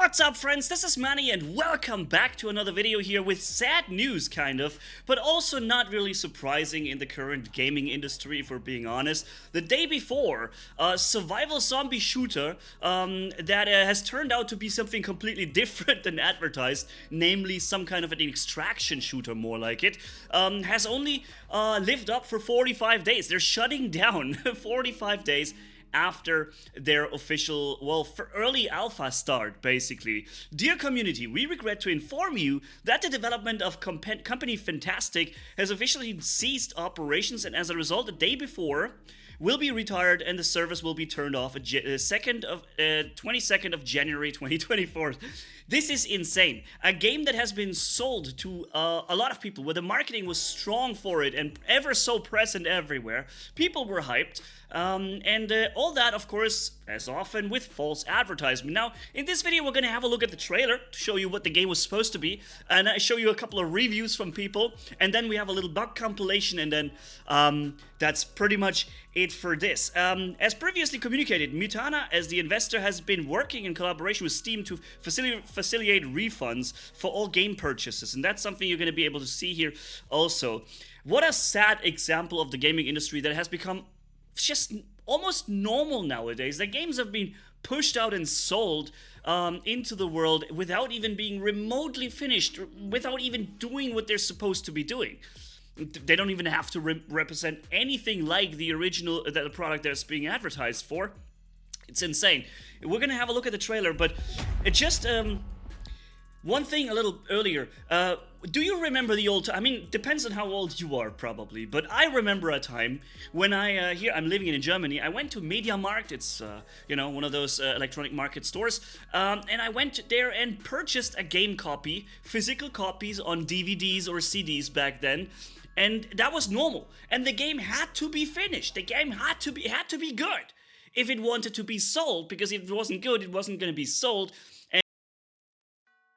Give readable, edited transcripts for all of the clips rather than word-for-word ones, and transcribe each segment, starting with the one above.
What's up, friends? This is Manni, and welcome back to another video here with sad news, kind of, but also not really surprising in the current gaming industry, if we're being honest. The day before, a survival zombie shooter that has turned out to be something completely different than advertised, namely some kind of an extraction shooter, more like it, has only lived up for 45 days. They're shutting down 45 days after their official, well, for early alpha start, basically. Dear community, we regret to inform you that the development of company Fantastic has officially ceased operations, and as a result, the day before will be retired and the service will be turned off 22nd of January 2024. This is insane. A game that has been sold to a lot of people, where the marketing was strong for it and ever so present everywhere. People were hyped, and all that, of course, as often with false advertisement. Now, in this video, we're going to have a look at the trailer to show you what the game was supposed to be, and I show you a couple of reviews from people, and then we have a little bug compilation, and then that's pretty much it for this. As previously communicated, Mutana, as the investor, has been working in collaboration with Steam to facilitate refunds for all game purchases, and that's something you're going to be able to see here also. What a sad example of the gaming industry that has become just almost normal nowadays. The games have been pushed out and sold into the world without even being remotely finished, without even doing what they're supposed to be doing. They don't even have to represent anything like the original, the product that's being advertised for. It's insane. We're gonna have a look at the trailer, but it just one thing a little earlier. Do you remember the old? I mean, depends on how old you are, probably. But I remember a time when I'm living in Germany. I went to MediaMarkt. It's one of those electronic market stores, and I went there and purchased a game copy, physical copies on DVDs or CDs back then. And that was normal. And the game had to be finished. The game had to be good if it wanted to be sold, because if it wasn't good, it wasn't going to be sold.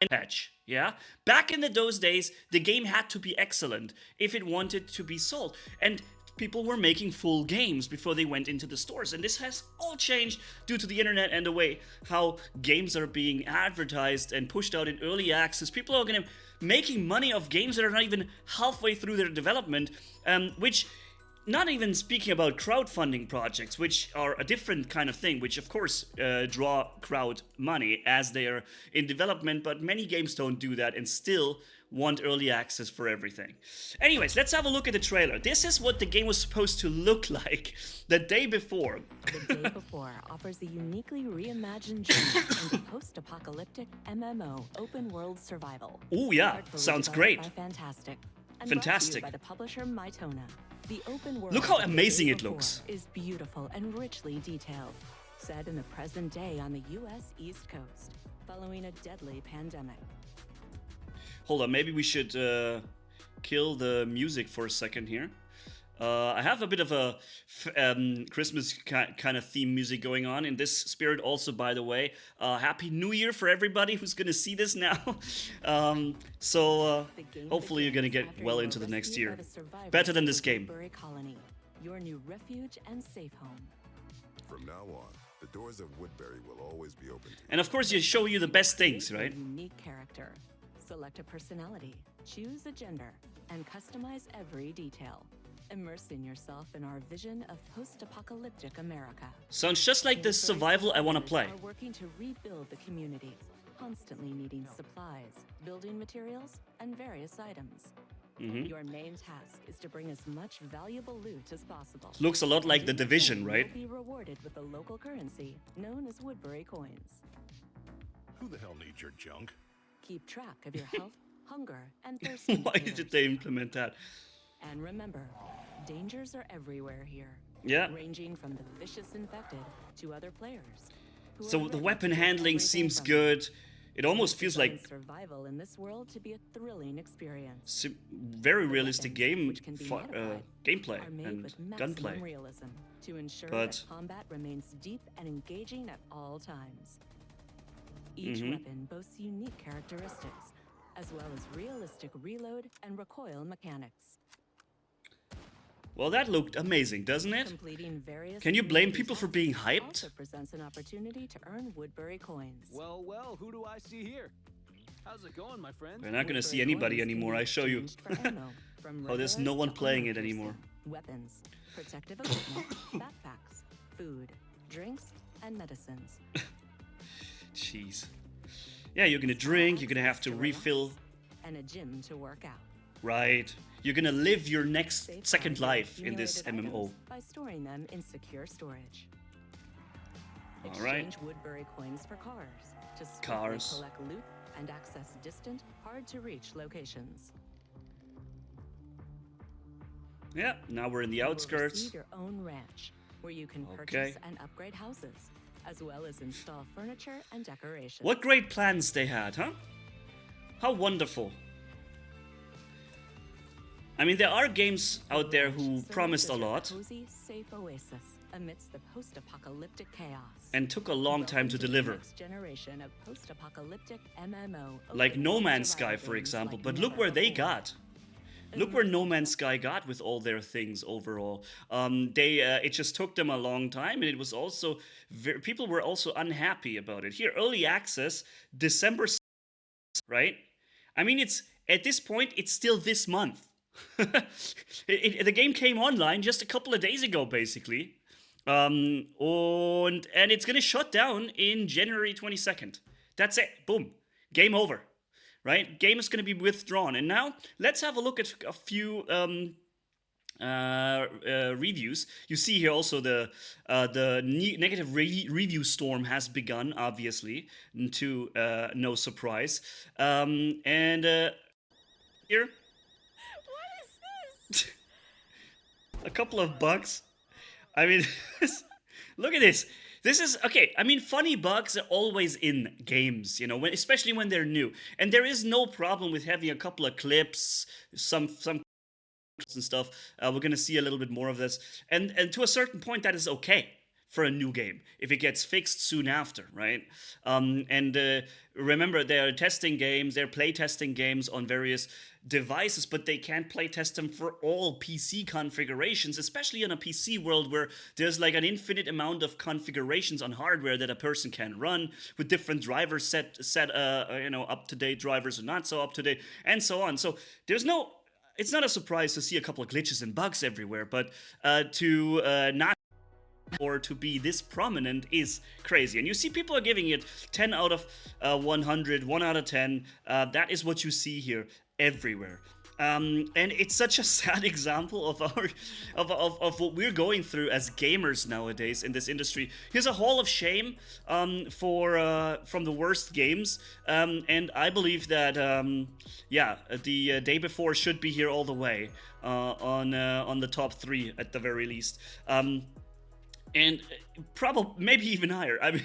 And patch, yeah? Back in those days, the game had to be excellent if it wanted to be sold. And people were making full games before they went into the stores. And this has all changed due to the internet and the way how games are being advertised and pushed out in early access. People are going to making money off games that are not even halfway through their development, which, not even speaking about crowdfunding projects, which are a different kind of thing, which of course draw crowd money as they are in development, but many games don't do that and still want early access for everything. Anyways, let's have a look at the trailer. This is what the game was supposed to look like the day before. The Day Before offers a uniquely reimagined journey into post-apocalyptic MMO open-world survival. Oh yeah, sounds great. Fantastic. And Fantastic. brought to you by the publisher Mytona. The open world. Look how of The amazing Day it Before looks. Is beautiful and richly detailed. Set in the present day on the U.S. East Coast, following a deadly pandemic. Hold on, maybe we should kill the music for a second here. I have a bit of a Christmas kind of theme music going on in this spirit also, by the way. Happy New Year for everybody who's going to see this now. Hopefully you're going to get well into the next year. Better than this game. Colony, your new refuge and safe home. From now on, the doors of Woodbury will always be open to you. And of course, you show you the best things, right? Create a unique character. Select a personality, choose a gender, and customize every detail. Immersing yourself in our vision of post-apocalyptic America. Sounds just like the survival I want to play. Are working to rebuild the community, constantly needing supplies, building materials, and various items. Your main task is to bring as much valuable loot as possible. Looks a lot like The Each Division, item right? Will be rewarded with the local currency known as Woodbury coins. Who the hell needs your junk? Keep track of your health, hunger, and thirst. Why indicators. did they implement that? And remember, dangers are everywhere here. Yeah. Ranging from the vicious infected to other players. who So are the ready weapon to take handling everything seems from you. good. It almost feels Design like survival in this world to be a thrilling experience. very realistic Weapons, game which can be modified, gameplay are made and with maximum gunplay. realism to ensure But- that combat remains deep and engaging at all times. Each Mhm. weapon boasts unique characteristics, as well as realistic reload and recoil mechanics. Well, that looked amazing, doesn't it? Completing various Can you blame community people for tasks being hyped? Also presents an opportunity to earn Woodbury coins. Well, who do I see here? How's it going, my friend? We're not gonna see Woodbury anybody coins can anymore, be I show you. exchanged for ammo, from Oh, there's regular no one to playing it armor-piercing, anymore. Weapons, protective equipment, backpacks, food, drinks, and medicines. Jeez. Yeah, you're gonna drink, you're gonna have to refill. And a gym to work out. Right. You're gonna live your next Safeguard second your life in this accumulated MMO. items by storing them in secure storage. All right. Exchange Woodbury coins for cars to swiftly Cars. collect loot and access distant, hard-to-reach locations. Yeah, now we're in the You will outskirts. receive your own ranch, where you can Okay. purchase and upgrade houses, as well as install furniture and decorations. What great plans they had, huh? How wonderful. I mean, there are games out there who Serves promised a as your lot cozy, safe oasis amidst the post-apocalyptic chaos. and took a long time to Welcome the deliver. next generation of post-apocalyptic MMO. Like open No world Man's survival Sky, for games example. like But look never where they before. got. Look where No Man's Sky got with all their things overall. It just took them a long time, and it was also people were also unhappy about it. Here, early access, December, right? I mean, it's at this point, it's still this month. The game came online just a couple of days ago, basically, and it's gonna shut down in January 22nd. That's it. Boom. Game over. Right? Game is going to be withdrawn. And now let's have a look at a few reviews. You see here also the negative review storm has begun, obviously, to no surprise. And here, What is this? a couple of bugs. I mean, look at this. This is okay. I mean, funny bugs are always in games, you know, especially when they're new. And there is no problem with having a couple of clips, some and stuff. We're gonna see a little bit more of this, and to a certain point, that is okay for a new game if it gets fixed soon after, right? Remember, they're testing games, they're play testing games on various devices, but they can't play test them for all PC configurations, especially in a PC world where there's like an infinite amount of configurations on hardware that a person can run with different drivers set up to date drivers or not so up to date, and so on. So it's not a surprise to see a couple of glitches and bugs everywhere, but to not or to be this prominent is crazy. And you see people are giving it 10 out of 100, 1 out of 10. That is what you see here everywhere. And it's such a sad example of of what we're going through as gamers nowadays in this industry. Here's a hall of shame from the worst games, and I believe that the day before should be here all the way on the top 3 at the very least. And probably maybe even higher. I mean,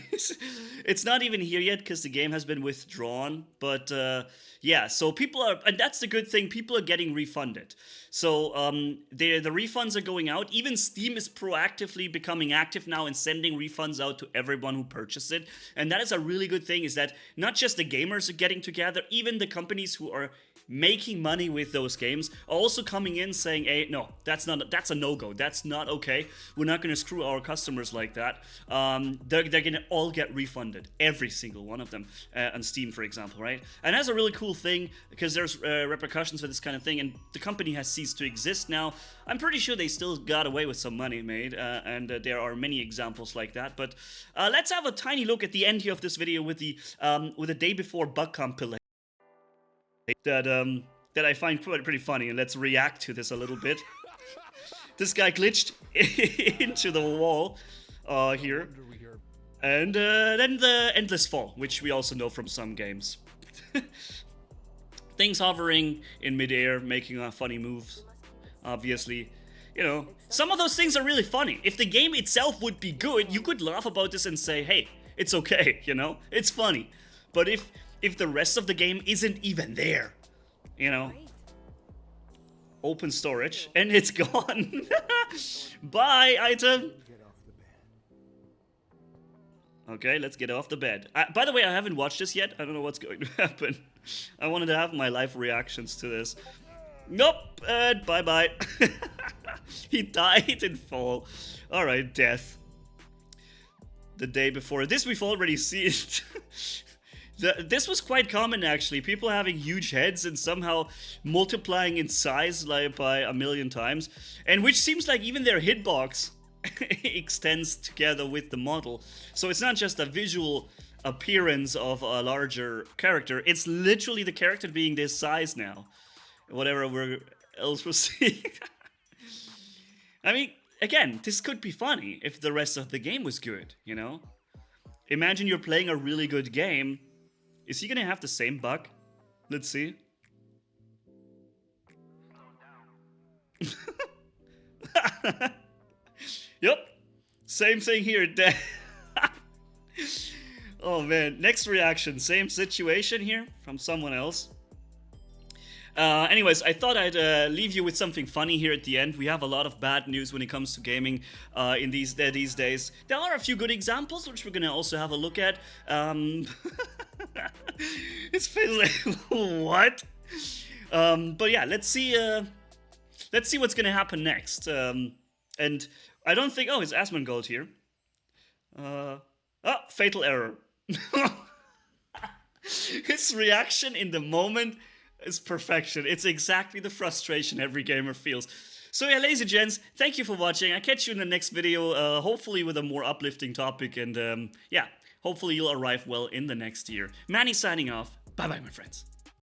it's not even here yet because the game has been withdrawn. But yeah, so people are, and that's the good thing. People are getting refunded. So the refunds are going out. Even Steam is proactively becoming active now and sending refunds out to everyone who purchased it. And that is a really good thing. Is that not just the gamers are getting together, even the companies who are making money with those games are also coming in saying, hey, no, that's a no-go. That's not okay. We're not going to screw our customers like that. They're going to all get refunded, every single one of them, on Steam, for example, right? And that's a really cool thing because there's repercussions for this kind of thing, and the company has ceased to exist now. I'm pretty sure they still got away with some money made, and there are many examples like that. But let's have a tiny look at the end here of this video with the day before bug compilation that I find pretty funny, and let's react to this a little bit. This guy glitched into the wall here, and then the endless fall, which we also know from some games. Things hovering in midair, making funny moves, obviously. You know, some of those things are really funny. If the game itself would be good, you could laugh about this and say, hey, it's okay, you know? It's funny. But if the rest of the game isn't even there, you know, open storage, and it's gone. Bye, item. Okay, let's get off the bed. By the way, I haven't watched this yet. I don't know what's going to happen. I wanted to have my live reactions to this. Nope, bye-bye. He died in fall. Alright, death. The day before. This we've already seen. This was quite common actually. People having huge heads and somehow multiplying in size like by a million times. And which seems like even their hitbox extends together with the model. So it's not just a visual appearance of a larger character. It's literally the character being this size now. Whatever else we're seeing. I mean, again, this could be funny if the rest of the game was good, you know? Imagine you're playing a really good game. Is he gonna have the same bug? Let's see. Yep. Same thing here. Oh man. Next reaction. Same situation here from someone else. Anyways, I thought I'd leave you with something funny here at the end. We have a lot of bad news when it comes to gaming in these days. There are a few good examples, which we're gonna also have a look at. It's like, what? But yeah, let's see what's gonna happen next. And I don't think. Oh, it's Asmongold here. Oh, fatal error. His reaction in the moment is perfection. It's exactly the frustration every gamer feels. So yeah, ladies and gents, thank you for watching. I'll catch you in the next video, hopefully with a more uplifting topic, and yeah, hopefully you'll arrive well in the next year. Manni signing off. Bye-bye, my friends.